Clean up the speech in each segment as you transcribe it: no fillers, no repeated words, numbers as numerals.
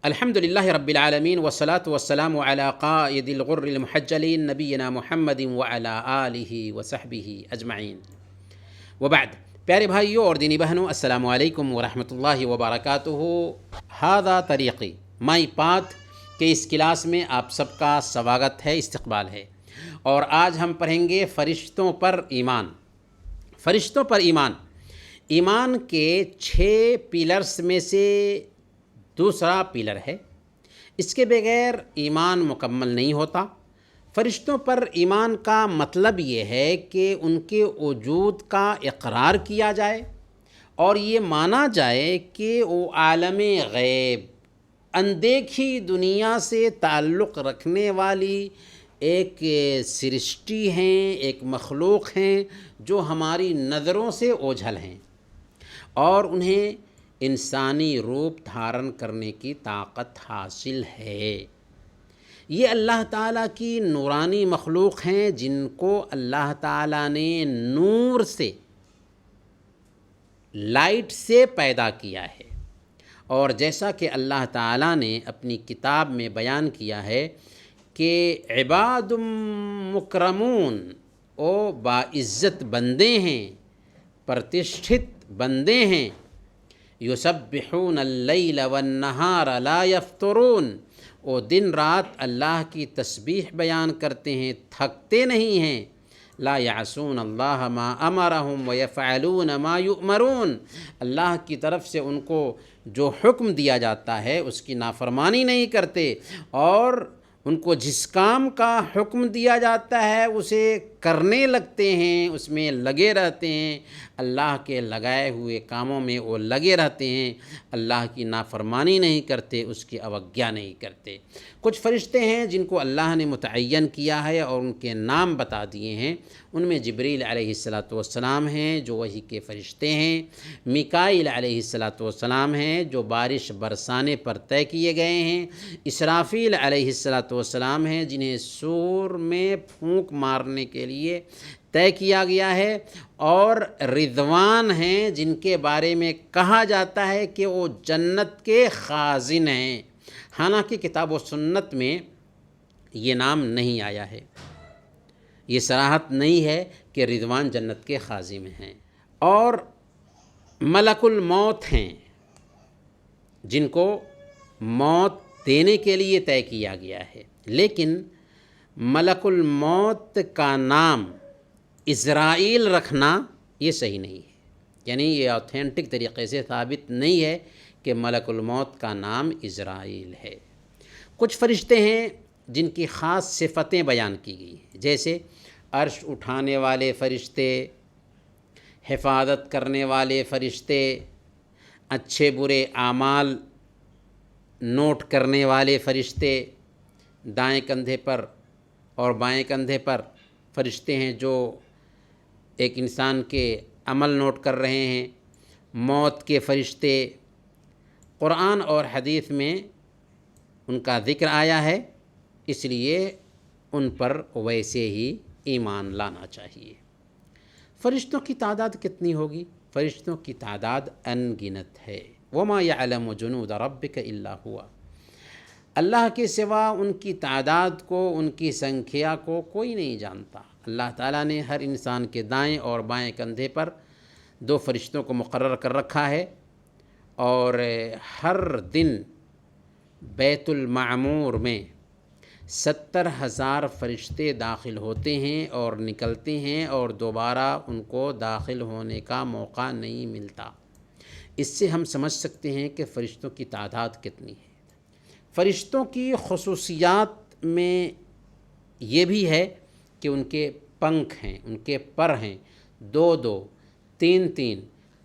الحمد لله رب العالمين والصلاة والسلام على قائد الغر المحجلين نبينا محمد وعلى آله وصحبه أجمعين وبعد. پیارے بھائیوں اور دینی بہنوں، السلام علیکم ورحمۃ اللہ وبرکاتہ. ہذا طریقی مائی پاتھ کے اس کلاس میں آپ سب کا سواگت ہے، استقبال ہے. اور آج ہم پڑھیں گے فرشتوں پر ایمان. فرشتوں پر ایمان، ایمان کے 6 پلرز میں سے دوسرا پلر ہے. اس کے بغیر ایمان مکمل نہیں ہوتا. فرشتوں پر ایمان کا مطلب یہ ہے کہ ان کے وجود کا اقرار کیا جائے اور یہ مانا جائے کہ وہ عالم غیب، اندیکھی دنیا سے تعلق رکھنے والی ایک سرشٹی ہیں، ایک مخلوق ہیں جو ہماری نظروں سے اوجھل ہیں اور انہیں انسانی روپ دھارن کرنے کی طاقت حاصل ہے. یہ اللہ تعالیٰ کی نورانی مخلوق ہیں جن کو اللہ تعالیٰ نے نور سے، لائٹ سے پیدا کیا ہے. اور جیسا کہ اللہ تعالیٰ نے اپنی کتاب میں بیان کیا ہے کہ عباد مکرمون، او باعزت بندے ہیں، پرتشٹھت بندے ہیں. یسبحون اللیل والنہار لا یفترون، وہ دن رات اللہ کی تسبیح بیان کرتے ہیں، تھکتے نہیں ہیں. لا یعصون اللہ ما امرہم ویفعلون ما یؤمرون، اللہ کی طرف سے ان کو جو حکم دیا جاتا ہے اس کی نافرمانی نہیں کرتے، اور ان کو جس کام کا حکم دیا جاتا ہے اسے کرنے لگتے ہیں، اس میں لگے رہتے ہیں. اللہ کے لگائے ہوئے کاموں میں وہ لگے رہتے ہیں، اللہ کی نافرمانی نہیں کرتے، اس کی اوگیا نہیں کرتے. کچھ فرشتے ہیں جن کو اللہ نے متعین کیا ہے اور ان کے نام بتا دیے ہیں. ان میں جبریل علیہ السلام ہیں جو وحی کے فرشتے ہیں، میکائیل علیہ السلام ہیں جو بارش برسانے پر طے کیے گئے ہیں، اسرافیل علیہ السلام ہیں جنہیں سور میں پھونک مارنے کے لیے طے کیا گیا ہے، اور رضوان ہیں جن کے بارے میں کہا جاتا ہے کہ وہ جنت کے خازن ہیں. حالانکہ کتاب و سنت میں یہ نام نہیں آیا ہے، یہ صراحت نہیں ہے کہ رضوان جنت کے خازن ہیں. اور ملک الموت ہیں جن کو موت دینے کے لیے طے کیا گیا ہے، لیکن ملک الموت کا نام اسرائیل رکھنا یہ صحیح نہیں ہے. یعنی یہ اوتھینٹک طریقے سے ثابت نہیں ہے کہ ملک الموت کا نام اسرائیل ہے. کچھ فرشتے ہیں جن کی خاص صفتیں بیان کی گئی ہیں، جیسے عرش اٹھانے والے فرشتے، حفاظت کرنے والے فرشتے، اچھے برے اعمال نوٹ کرنے والے فرشتے. دائیں کندھے پر اور بائیں کندھے پر فرشتے ہیں جو ایک انسان کے عمل نوٹ کر رہے ہیں. موت کے فرشتے، قرآن اور حدیث میں ان کا ذکر آیا ہے، اس لیے ان پر ویسے ہی ایمان لانا چاہیے. فرشتوں کی تعداد کتنی ہوگی؟ فرشتوں کی تعداد ان گنت ہے. وما یعلم جنود ربک الا ہوا، اللہ کے سوا ان کی تعداد کو، ان کی سنکھیا کو کوئی نہیں جانتا. اللہ تعالیٰ نے ہر انسان کے دائیں اور بائیں کندھے پر 2 فرشتوں کو مقرر کر رکھا ہے، اور ہر دن بیت المعمور میں 70,000 فرشتے داخل ہوتے ہیں اور نکلتے ہیں، اور دوبارہ ان کو داخل ہونے کا موقع نہیں ملتا. اس سے ہم سمجھ سکتے ہیں کہ فرشتوں کی تعداد کتنی ہے. فرشتوں کی خصوصیات میں یہ بھی ہے کہ ان کے پنکھ ہیں، ان کے پر ہیں، 2 3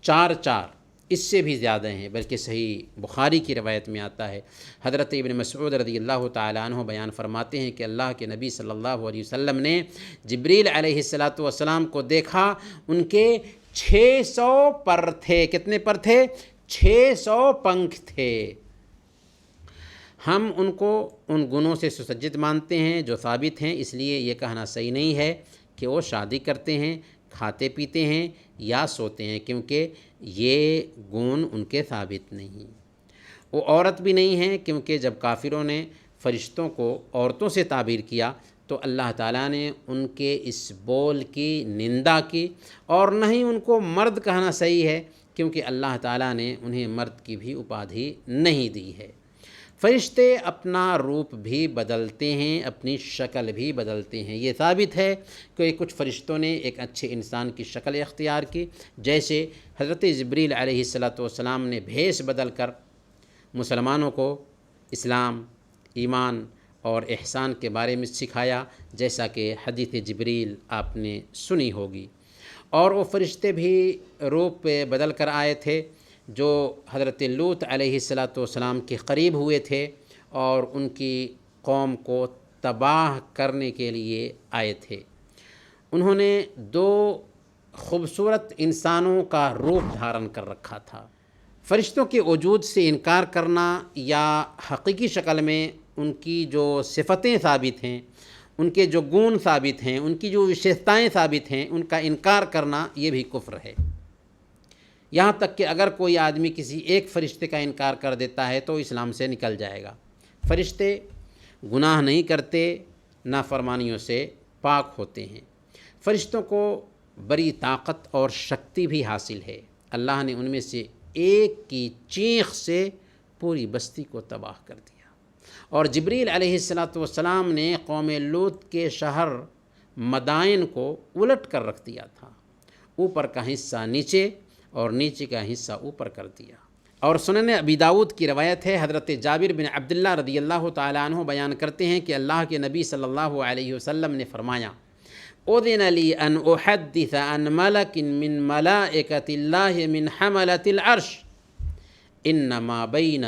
4، اس سے بھی زیادہ ہیں. بلکہ صحیح بخاری کی روایت میں آتا ہے، حضرت ابن مسعود رضی اللہ تعالیٰ عنہ بیان فرماتے ہیں کہ اللہ کے نبی صلی اللہ علیہ وسلم نے جبریل علیہ السلام کو دیکھا، ان کے 600 پر تھے. کتنے پر تھے؟ 600 پنکھ تھے. ہم ان کو ان گنوں سے سسجد مانتے ہیں جو ثابت ہیں، اس لیے یہ کہنا صحیح نہیں ہے کہ وہ شادی کرتے ہیں، کھاتے پیتے ہیں یا سوتے ہیں، کیونکہ یہ گون ان کے ثابت نہیں۔ وہ عورت بھی نہیں ہیں، کیونکہ جب کافروں نے فرشتوں کو عورتوں سے تعبیر کیا تو اللہ تعالیٰ نے ان کے اس بول کی نندا کی، اور نہ ہی ان کو مرد کہنا صحیح ہے، کیونکہ اللہ تعالیٰ نے انہیں مرد کی بھی اپادھی نہیں دی ہے۔ فرشتے اپنا روپ بھی بدلتے ہیں، اپنی شکل بھی بدلتے ہیں۔ یہ ثابت ہے کہ کچھ فرشتوں نے ایک اچھے انسان کی شکل اختیار کی، جیسے حضرت جبریل علیہ السلام نے بھیس بدل کر مسلمانوں کو اسلام، ایمان اور احسان کے بارے میں سکھایا، جیسا کہ حدیث جبریل آپ نے سنی ہوگی۔ اور وہ فرشتے بھی روپ بدل کر آئے تھے جو حضرت لوط علیہ السلام کے قریب ہوئے تھے اور ان کی قوم کو تباہ کرنے کے لیے آئے تھے۔ انہوں نے 2 خوبصورت انسانوں کا روپ دھارن کر رکھا تھا۔ فرشتوں کے وجود سے انکار کرنا یا حقیقی شکل میں ان کی جو صفتیں ثابت ہیں، ان کے جو گون ثابت ہیں، ان کی جو وشیشتائیں ثابت ہیں، ان کا انکار کرنا یہ بھی کفر ہے۔ یہاں تک کہ اگر کوئی آدمی کسی ایک فرشتے کا انکار کر دیتا ہے تو اسلام سے نکل جائے گا۔ فرشتے گناہ نہیں کرتے، نافرمانیوں سے پاک ہوتے ہیں۔ فرشتوں کو بڑی طاقت اور شکتی بھی حاصل ہے۔ اللہ نے ان میں سے ایک کی چیخ سے پوری بستی کو تباہ کر دیا، اور جبریل علیہ السلام نے قوم لوط کے شہر مدائن کو الٹ کر رکھ دیا تھا، اوپر کا حصہ نیچے اور نیچے کا حصہ اوپر کر دیا۔ اور سنن ابی داؤد کی روایت ہے، حضرت جابر بن عبداللہ رضی اللہ تعالیٰ عنہ بیان کرتے ہیں کہ اللہ کے نبی صلی اللہ علیہ وسلم نے فرمایا، اذن لی ان احدث عن ملک من ملائکۃ اللہ من حملۃ العرش انما بین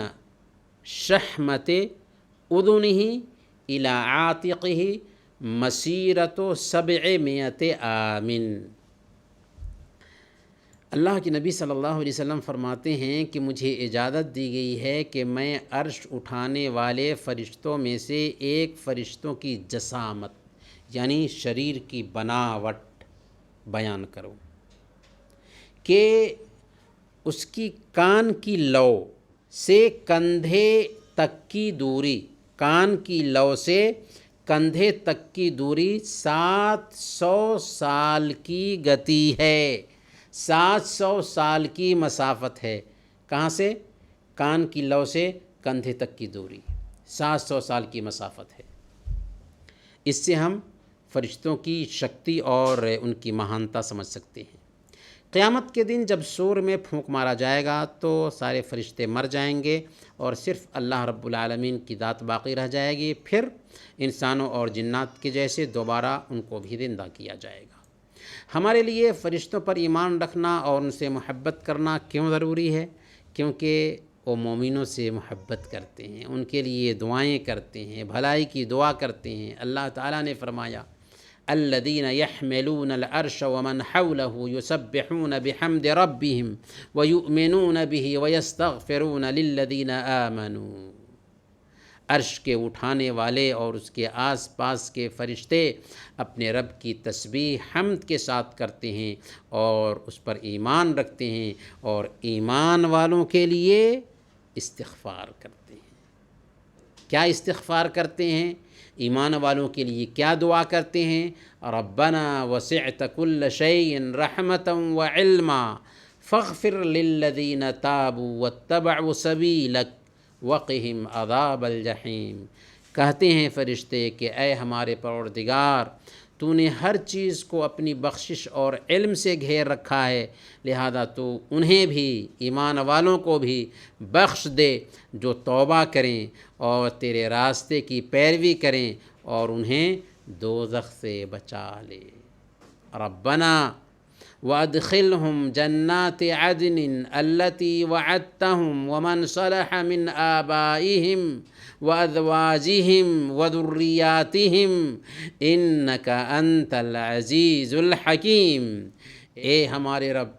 شحمۃ اذنہ الی عاتقہ مسیرۃ 700 عام۔ اللہ کے نبی صلی اللہ علیہ وسلم فرماتے ہیں کہ مجھے اجازت دی گئی ہے کہ میں عرش اٹھانے والے فرشتوں میں سے ایک فرشتوں کی جسامت یعنی شریر کی بناوٹ بیان کروں کہ اس کی کان کی لو سے کندھے تک کی دوری، کان کی لو سے کندھے تک کی دوری 700 سال کی گتی ہے۔ 700 سال کی مسافت ہے۔ کہاں سے؟ کان کی لو سے کندھے تک کی دوری 700 سال کی مسافت ہے۔ اس سے ہم فرشتوں کی شکتی اور ان کی مہانتا سمجھ سکتے ہیں۔ قیامت کے دن جب سور میں پھونک مارا جائے گا تو سارے فرشتے مر جائیں گے اور صرف اللہ رب العالمین کی ذات باقی رہ جائے گی، پھر انسانوں اور جنات کے جیسے دوبارہ ان کو بھی زندہ کیا جائے گا۔ ہمارے لیے فرشتوں پر ایمان رکھنا اور ان سے محبت کرنا کیوں ضروری ہے؟ کیونکہ وہ مومنوں سے محبت کرتے ہیں، ان کے لیے دعائیں کرتے ہیں، بھلائی کی دعا کرتے ہیں۔ اللہ تعالیٰ نے فرمایا، الذین یحملون العرش ومن حوله یسبحون بحمد ربهم ویؤمنون به ویستغفرون للذین آمنوا۔ عرش کے اٹھانے والے اور اس کے آس پاس کے فرشتے اپنے رب کی تسبیح حمد کے ساتھ کرتے ہیں اور اس پر ایمان رکھتے ہیں، اور ایمان والوں کے لیے استغفار کرتے ہیں۔ کیا استغفار کرتے ہیں؟ ایمان والوں کے لیے کیا دعا کرتے ہیں؟ ربنا وسعت كل شيء رحمة وعلما فاغفر للذین تابوا واتبعوا سبیلک وقہم عذاب الجحیم۔ کہتے ہیں فرشتے کہ اے ہمارے پروردگار، تو نے ہر چیز کو اپنی بخشش اور علم سے گھیر رکھا ہے، لہذا تو انہیں بھی، ایمان والوں کو بھی بخش دے جو توبہ کریں اور تیرے راستے کی پیروی کریں، اور انہیں دوزخ سے بچا لے۔ ربنا وادخلهم جنات عدن التي وعدتهم ومن صلح من آبائهم وأزواجهم وذرياتهم إنك أنت العزيز الحكيم۔ اے ہمارے رب،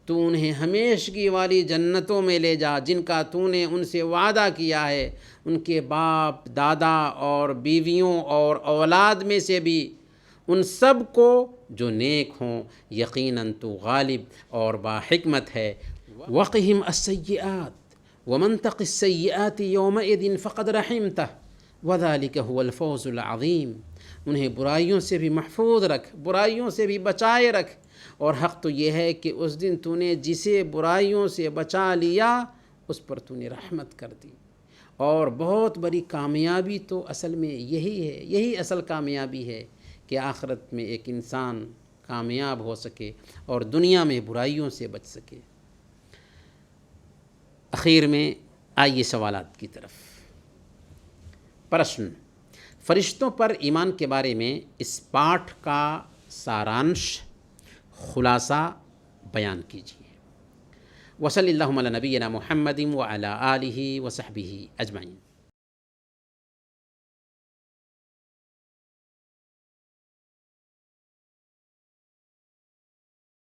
تو انہیں ہمیشگی والی جنتوں میں لے جا جن کا تو نے ان سے وعدہ کیا ہے، ان کے باپ، دادا اور بیویوں اور اولاد میں سے بھی، ان سب کو جو نیک ہوں، یقیناً تو غالب اور باحکمت ہے۔ وقہم السیئات ومن تق السیئات یومئذ فقد رحمتہ وذلک هو الفوز العظیم۔ انہیں برائیوں سے بھی محفوظ رکھ، برائیوں سے بھی بچائے رکھ، اور حق تو یہ ہے کہ اس دن تو نے جسے برائیوں سے بچا لیا اس پر تو نے رحمت کر دی۔ اور بہت بڑی کامیابی تو اصل میں یہی ہے، یہی اصل کامیابی ہے کہ آخرت میں ایک انسان کامیاب ہو سکے اور دنیا میں برائیوں سے بچ سکے۔ اخیر میں آئیے سوالات کی طرف۔ پرشن: فرشتوں پر ایمان کے بارے میں اس پاٹھ کا سارانش، خلاصہ بیان کیجیے۔ وصلی اللہ علی نبینا محمد وعلی آلہ وصحبہ اجمعین۔